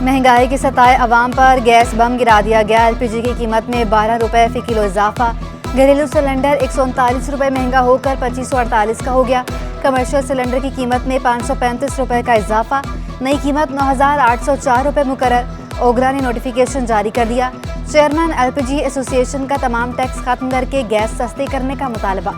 महंगाई के सताए अवाम पर गैस बम गिरा दिया गया। एलपीजी की कीमत में 12 रुपए फी किलो इजाफा। घरेलू सिलेंडर 139 रुपए महंगा होकर 2548 का हो गया। कमर्शियल सिलेंडर की कीमत में 535 रुपए का इजाफा। नई कीमत 9804 रुपए मुकर्रर। ओगरा ने नोटिफिकेशन जारी कर दिया। चेयरमैन एलपीजी एसोसिएशन का तमाम टैक्स खत्म करके गैस सस्ती करने का मुतालबा।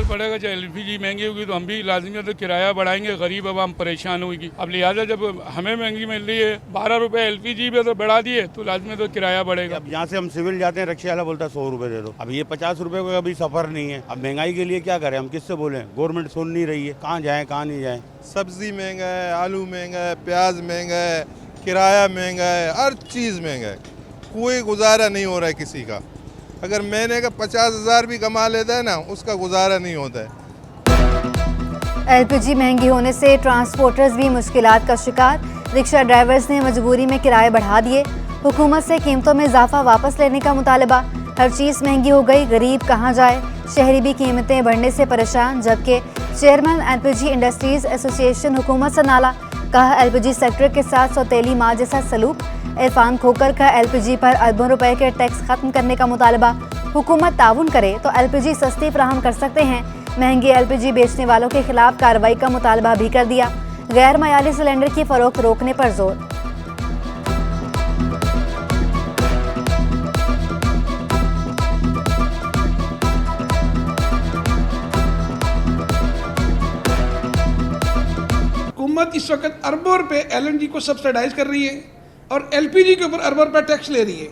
पड़ेगा। जब एलपीजी महंगी होगी तो हम भी लाजमी तो किराया बढ़ाएंगे, गरीब आवाम परेशान होगी। अब लिहाजा जब हमें महंगी मिल रही है, 12 रुपए एलपीजी पे तो बढ़ा दिए तो लाजमी तो किराया बढ़ेगा। अब यहाँ से हम सिविल जाते हैं, रिक्शा वाला बोलता है 100 रुपए दे दो। अब ये 50 रुपए का कभी सफर नहीं है। अब महंगाई के लिए क्या करें, हम किससे बोलें? गवर्नमेंट सुन नहीं रही है, कहाँ जाए कहाँ नहीं जाए। सब्जी महंगा है, आलू महंगा है, प्याज महंगा है, किराया महंगा है, हर चीज़ महंगा है। कोई गुजारा नहीं हो रहा है किसी का। अगर महीने का 50,000 भी कमा लेता है ना, उसका गुजारा नहीं होता है। एलपीजी महंगी होने से ट्रांसपोर्टर्स भी मुश्किलात का शिकार। रिक्शा ड्राइवर्स ने मजबूरी में किराए बढ़ा दिए। हुकूमत से कीमतों में इजाफा वापस लेने का मुतालबा। हर चीज़ महंगी हो गई, गरीब कहाँ जाए। शहरी भी कीमतें बढ़ने से परेशान। जबकि चेयरमैन एलपीजी इंडस्ट्रीज एसोसिएशन हुकूमत से नाला। कहा एलपीजी सेक्टर के साथ सौतेली माँ जैसा सलूक। इरफान खोकर का एलपीजी पर अरबों रुपए के टैक्स खत्म करने का मुतालबा। हुकूमत ताउन करे तो एलपीजी सस्ती फराहम कर सकते हैं। महंगी एलपीजी बेचने वालों के खिलाफ कार्रवाई का मुतालबा भी कर दिया। गैर मयाली सिलेंडर की फरोख्त रोकने पर जोर। हुकूमत इस वक्त अरबों रुपए एलएनजी को सब्सिडाइज कर रही है और एलपीजी के ऊपर अरबों रुपए टैक्स ले रही है।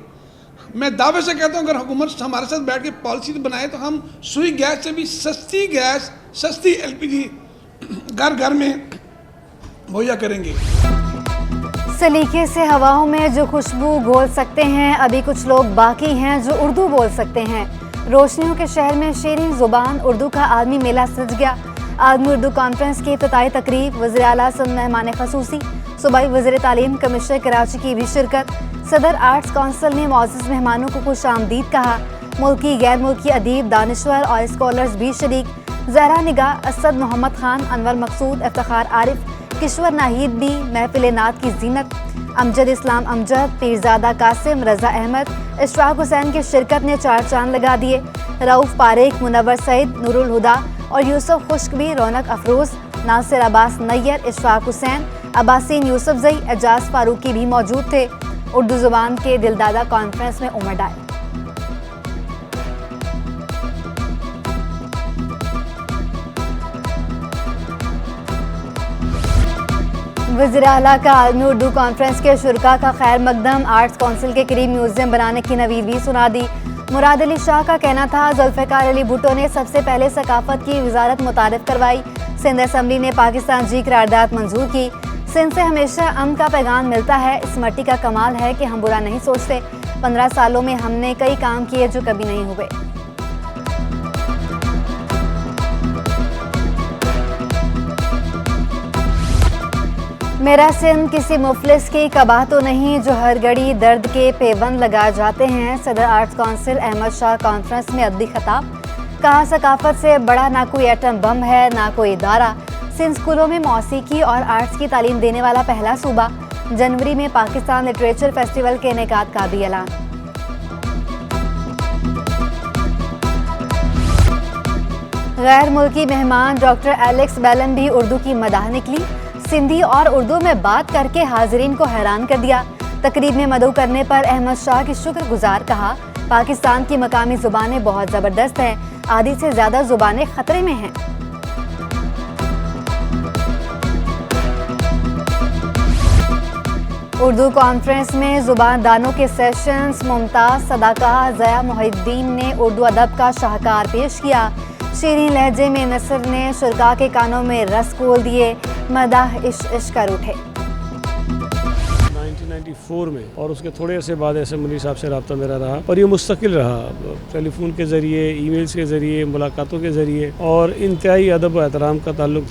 मैं दावे से कहता हूँ अगर हुकूमत हमारे साथ बैठ के पॉलिसी बनाए तो हम सुई गैस से भी सस्ती गैस, सस्ती एलपीजी घर घर में मुहैया करेंगे। सलीके से हवाओं में जो खुशबू घोल सकते हैं, अभी कुछ लोग बाकी हैं जो उर्दू बोल सकते हैं। रोशनियों के शहर में शीरीन जुबान उर्दू का आलमी मेला सज गया। आलमी उर्दू कॉन्फ्रेंस की इफ्तिताई तकरीब। वज़ीर आला सिंध मेहमान खसूसी। सूबाई वज़ीर तालीम कमिश्नर कराची की भी शिरकत। सदर आर्ट्स काउंसिल ने मौजूद मेहमानों को खुश आमदीद कहा। मुल्की गैर मुल्की अदीब, दानिश्वर और स्कॉलर्स भी शरीक। जहरा निगाह, असद मोहम्मद खान, अनवर मकसूद, इफ्तिखार आरिफ, किश्वर नाहिद भी महफिल नात की जीनत। अमजद इस्लाम अमजद, पीरजादा कासिम, रजा अहमद, इशराक हुसैन की शिरकत ने चार चांद लगा दिए। रऊफ पारेख, मुनव्वर सईद, नूरुल हुदा और यूसुफ खुश्क भी रौनक अफरोज। नासिर अब्बास नैयर, इशराक हुसैन, अब्बासीन यूसुफ जई, एजाज फारूकी भी मौजूद थे। उर्दू जुबान के दिलदादा कॉन्फ्रेंस में उमड़ आए। वज़ीर आला का आलमी उर्दू कॉन्फ्रेंस के शुरका का खैर मकदम। आर्ट्स काउंसिल के करीब म्यूजियम बनाने की नवीद भी सुना दी। मुराद अली शाह का कहना था जुल्फ़िकार अली भुट्टो ने सबसे पहले सकाफत की वजारत मुतारिफ करवाई। सिंध असम्बली ने पाकिस्तान जी करारदाद मंजूर की। सिंध से हमेशा अमन का पैगाम मिलता है। इस मट्टी का कमाल है कि हम बुरा नहीं सोचते। 15 सालों में हमने कई काम किए जो कभी नहीं हुए। मेरा सिंध किसी मुफलिस की कबाह तो नहीं जो हर घड़ी दर्द के पेबंद लगा जाते हैं। सदर arts council Ahmad Shah conference में अदबी खिताब। कहा सकाफत से बड़ा ना कोई एटम बम है ना कोई इदारा। सिंध स्कूलों में मौसीकी और आर्ट्स की तालीम देने वाला पहला सूबा। जनवरी में पाकिस्तान लिटरेचर फेस्टिवल के इनेकाद का भी ऐलान। गैर मुल्की मेहमान डॉक्टर एलेक्स बेलन भी उर्दू की मदाह निकली। सिंधी और उर्दू में बात करके हाजिरीन को हैरान कर दिया। तकरीब में मदऊ करने पर अहमद शाह की शुक्रगुजार। कहा पाकिस्तान की मकामी जुबानें बहुत ज़बरदस्त हैं। आधी से ज़्यादा जुबानें खतरे में हैं। उर्दू कॉन्फ्रेंस में जुबान दानों के सेशंस। मुमताज़ सदाका ज़या मोहिद्दीन ने उर्दू अदब का शाहकार पेश किया। शीरीन लहजे में नसर ने शुरका के कानों में रस खोल दिए। मदाह इश्क इश्क कर उठे। 1994 में और उसके थोड़े अरसे बाद असेंबली साहब से रब्ता मेरा रहा और ये मुस्तकिल रहा। टेलीफोन के ज़रिए, ईमेल्स के ज़रिए, मुलाकातों के ज़रिए और इंतहाई अदब व एहतराम का ताल्लुक।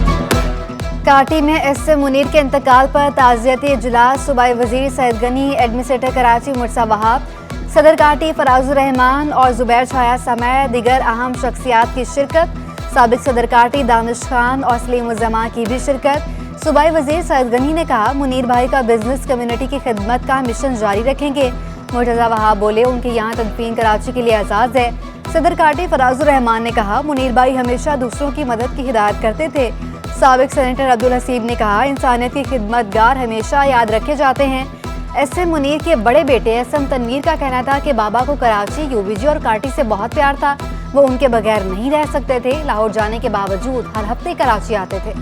काटी में एस मुनीर के इंतकाल पर ताज़ियती इजलास। सूबाई वज़ीर सैयद गनी, एडमिनिस्ट्रेटर कराची मुर्सा वहाब, सदर काटी फराजुर रहमान और जुबैर छाया समेत दीगर अहम शख्सियात की शिरकत। साबिक सदर काटी दानिश खान और सलीम उज़्ज़मा की भी शिरकत। सूबाई वजीर सईद गनी ने कहा, मुनीर भाई का बिजनेस कम्युनिटी की खिदमत का मिशन जारी रखेंगे। मुर्तज़ा वहाब बोले, उनके यहाँ तदफीन कराची के लिए एजाज़ है। सदर काटी फराजुर रहमान ने कहा, मुनीर भाई हमेशा दूसरों की मदद की हिदायत करते थे। साबिक सेनेटर अब्दुल हसीब ने कहा, इंसानियत के खिदमतगार हमेशा याद रखे जाते हैं। SM मुनीर के बड़े बेटे SM तनवीर का कहना था कि बाबा को कराची, UBG और काटी से बहुत प्यार था। वो उनके बगैर नहीं रह सकते थे। लाहौर जाने के बावजूद हर हफ्ते कराची आते थे।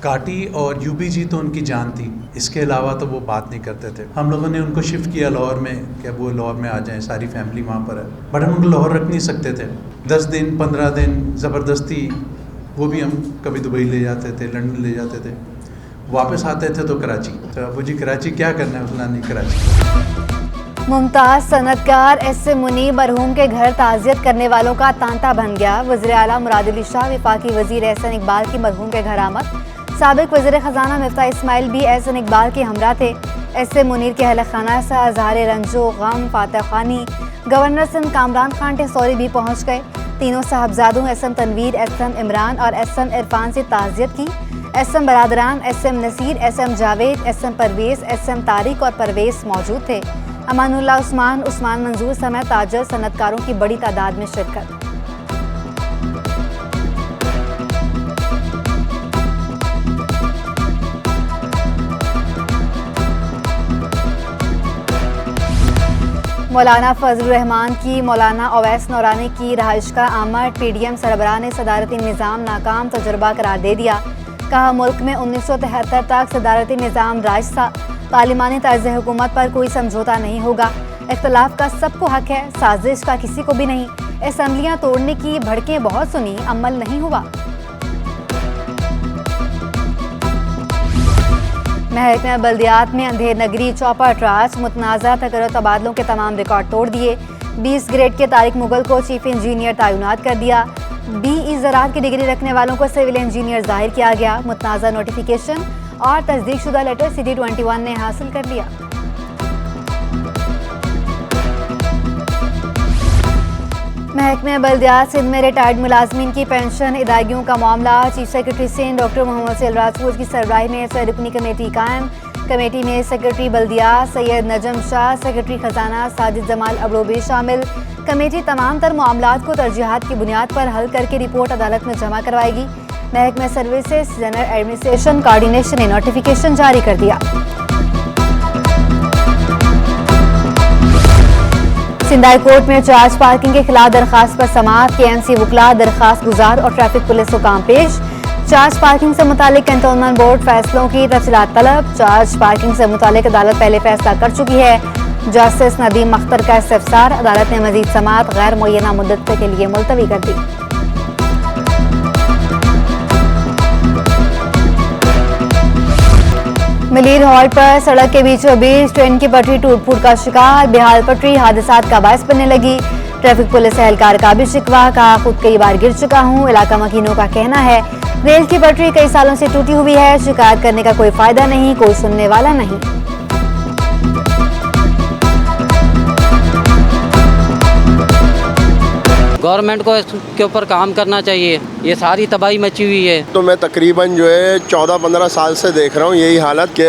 काटी और UBG तो उनकी जान थी, इसके अलावा तो वो बात नहीं करते थे। हम लोगों ने उनको शिफ्ट किया लाहौर में कि वो लाहौर में आ जाएं, सारी फैमिली वहाँ पर है। बट हम उनको लाहौर रख नहीं सकते थे। 10 दिन 15 दिन ज़बरदस्ती वो भी हम कभी दुबई ले जाते थे, लंदन ले जाते थे, वापस आते थे तो कराची। तो वो जी कराची क्या करना है, उसने नहीं कराची। मुमताज़ सनतकार SM मुनीर मरहूम के घर ताज़ियत करने वालों का तांता बन गया। वज़ीर आला मुराद अली शाह वफाकी वज़ीर एहसन इकबाल की मरहूम के घर आमद। साबिक वज़ीर ख़जाना मिफ्ताह इस्माइल भी एहसन इकबाल के हमरा थे। SM मुनीर के अहल खाना से अज़हार रंजो गम फातह खानी, गवर्नर सिंध कामरान खान टेसौरी भी पहुँच गए। तीनों साहबजादों SM तनवीर, SM इमरान और SM इरफान से ताज़ियत की। SM बरादरान, SM Naseer, SM Javed, SM Parvez, SM Tariq और परवेज़ मौजूद थे। अमानुल्लाह उस्मान मंजूर समेत ताजर सनतकारों की बड़ी तादाद में शिरकत। मौलाना फजल रहमान की मौलाना अवैस नौरानी की रहाइश का आमद। PDM सरबराह ने सदारती निज़ाम नाकाम तजुर्बा करार दे दिया। कहा, मुल्क में 1973 तक सदारती निज़ाम राज था। पार्लिमानी तर्ज हुकूमत पर कोई समझौता नहीं होगा। इख्तलाफ का सबको हक है, साजिश का किसी को भी नहीं। असम्बलियाँ तोड़ने की भड़कें बहुत सुनी, अमल नहीं हुआ। महकमा बल्दियात में अंधेर नगरी चौपा ट्राच मुतनाज़ा तकरो तबादलों के तमाम रिकॉर्ड तोड़ दिए। 20 ग्रेड के तारिक मुगल को चीफ इंजीनियर तैनात कर दिया। BE ज़राअत की डिग्री रखने वालों को सिविल इंजीनियर जाहिर किया गया। मुतनाज़ा नोटिफिकेशन और तस्दीक शुदा लेटर CD21 ने हासिल कर लिया। महकमे बल्दियात सिंध में रिटायर्ड मुलाजमीन की पेंशन अदायगियों का मामला। Chief secretary Sindh doctor Mohammad Syed Rajput की सरबराही में 6 रुकनी कमेटी कायम। कमेटी में सेक्रेटरी बल्दियात सैयद नजम शाह, सेक्रेटरी खजाना साजिद जमाल अबरोबी शामिल। कमेटी तमाम तर मामलात को तरजीहात की बुनियाद पर हल करके रिपोर्ट अदालत में जमा करवाएगी। महकमा सर्विसेज जनरल एडमिनिस्ट्रेशन कोऑर्डिनेशन ने नोटिफिकेशन जारी कर दिया। सिंध हाई कोर्ट में चार्ज पार्किंग के खिलाफ दरखास्त पर समाअत। KMC वकला, दरखास्त गुजार और ट्रैफिक पुलिस को काम पेश। चार्ज पार्किंग से मुतालिक कैंटोनमेंट बोर्ड फैसलों की तफसीलात तलब। चार्ज पार्किंग से मुतालिक अदालत पहले फैसला कर चुकी है। जस्टिस नदीम अख्तर का इस्तिफसार। अदालत ने मजीद समाअत गैर मुय्यना मुद्दत के लिए मुलतवी कर दी। मलीर हॉल्ट पर सड़क के बीचों बीच ट्रेन की पटरी टूट फूट का शिकार। बेहाल पटरी हादसात का बायस बनने लगी। ट्रैफिक पुलिस एहलकार का भी शिकवा। कहा, खुद कई बार गिर चुका हूँ। इलाका मकीनों का कहना है रेल की पटरी कई सालों से टूटी हुई है। शिकायत करने का कोई फायदा नहीं, कोई सुनने वाला नहीं। गवर्नमेंट को इसके ऊपर काम करना चाहिए। ये सारी तबाही मची हुई है। तो मैं तकरीबन जो है 14-15 साल से देख रहा हूँ यही हालत कि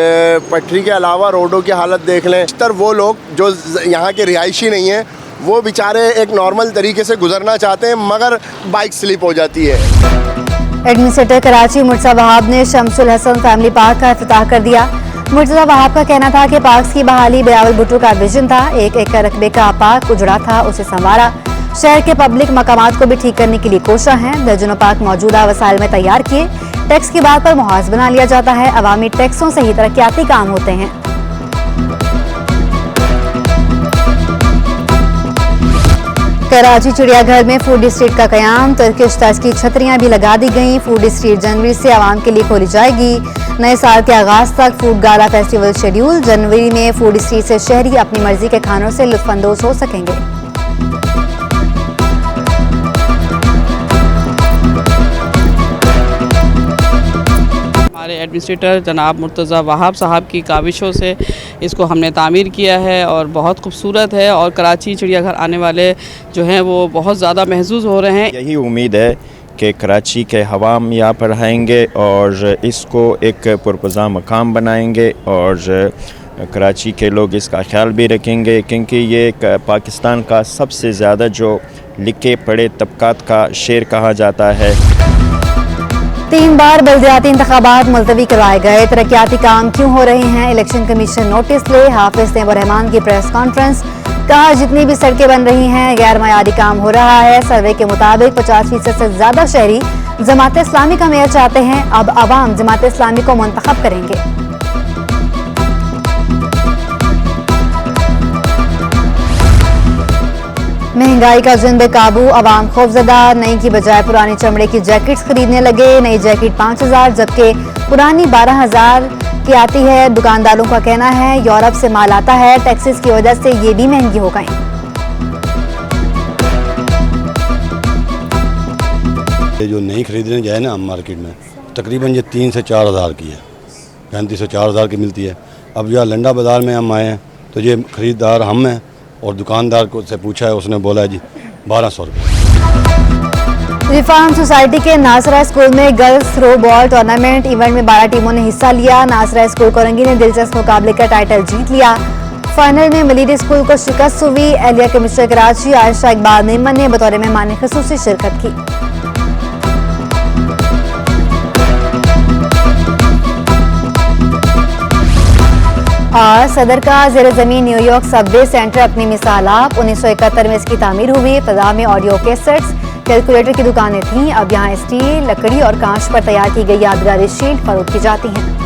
पटरी के अलावा रोडों की हालत देख लें। तर वो लोग जो यहाँ के रिहायशी नहीं हैं वो बेचारे एक नॉर्मल तरीके से गुजरना चाहते हैं मगर बाइक स्लिप हो जाती है। एडमिनिस्ट्रेटर कराची मुर्तज़ा वहाब ने शमसुल हसन फैमिली पार्क का इफ्तिताह कर दिया। मुर्तज़ा वहाब का कहना था कि पार्क की बहाली बिलावल भुट्टो का विजन था। 1 एकड़ रकबे का पार्क उजड़ा था, उसे संवारा। शहर के पब्लिक मकामात को भी ठीक करने के लिए कोशा हैं। दर्जनों पार्क मौजूदा वसाइल में तैयार किए। टैक्स की बात पर मुहाज बना लिया जाता है। अवामी टैक्सों से ही तरक्याती काम होते हैं। कराची चिड़ियाघर में फूड स्ट्रीट का कयाम। तुर्किश तर्ज की छतरियां भी लगा दी गईं। फूड स्ट्रीट जनवरी से आवाम के लिए खोली जाएगी। नए साल के आगाज तक फूड गाला फेस्टिवल शेड्यूल। जनवरी में फूड स्ट्रीट से शहरी अपनी मर्जी के खानों से लुत्फानंदोज हो सकेंगे। हमारे एडमिनिस्ट्रेटर जनाब मुर्तज़ा वहाब साहब की काविशों से इसको हमने तामीर किया है और बहुत खूबसूरत है और कराची चिड़ियाघर आने वाले जो हैं वो बहुत ज़्यादा महसूस हो रहे हैं। यही उम्मीद है कि कराची के हवाम यहाँ पर आएंगे और इसको एक पुरपज़ा मकाम बनाएंगे और कराची के लोग इसका ख्याल भी रखेंगे, क्योंकि ये पाकिस्तान का सबसे ज़्यादा जो लिखे पढ़े तबकात का शहर कहा जाता है। 3 बार बल्दियाती इंतखाबात मुलतवी करवाए गए, तरक्याती काम क्यों हो रहे हैं, इलेक्शन कमीशन नोटिस ले, हाफिज नईमुर रहमान की प्रेस कॉन्फ्रेंस, कहा जितनी भी सड़कें बन रही हैं गैर मयारी काम हो रहा है। सर्वे के मुताबिक 50% से ज़्यादा शहरी जमात इस्लामी का मेयर चाहते हैं, अब अवाम जमात इस्लामी को मुंतखब करेंगे। महंगाई का जुन बेकाबू, अवाम खौफजदा, नई की बजाय पुरानी चमड़े की जैकेट्स खरीदने लगे। नई जैकेट 5000 जबकि पुरानी 12000 की आती है। दुकानदारों का कहना है यूरोप से माल आता है, टैक्सेस की वजह से ये भी महंगी हो गई। ये जो नई खरीदने जाए ना हम मार्केट में, तकरीबन ये 3 से 4 हज़ार की है, 35 से 4 हज़ार की मिलती है। अब यहाँ लंडा बाज़ार में हम आए हैं तो ये ख़रीदार हम हैं और दुकानदार को से पूछा है, उसने बोला जी 1200 रुपये। रिफॉर्म सोसाइटी के नासरा स्कूल में girls throw ball tournament event में 12 टीमों ने हिस्सा लिया। नासरा स्कूल कोरंगी ने दिलचस्प मुकाबले का टाइटल जीत लिया। फाइनल में मलीदी स्कूल को शिकस्त हुई। एलिया केमिस्ट्री कराची आयशा इकबाल नेमन ने बतौर मेहमान खुसूसी शिरकत की। और सदर का ज़ेर ज़मीन न्यूयॉर्क सबवे सेंटर अपनी मिसाल आप। 1971 में इसकी तामीर हुई। इब्तदा में ऑडियो कैसेट्स, कैलकुलेटर की दुकानें थीं। अब यहाँ स्टील, लकड़ी और कांच पर तैयार की गई यादगारी शीट फरोख्त की जाती हैं।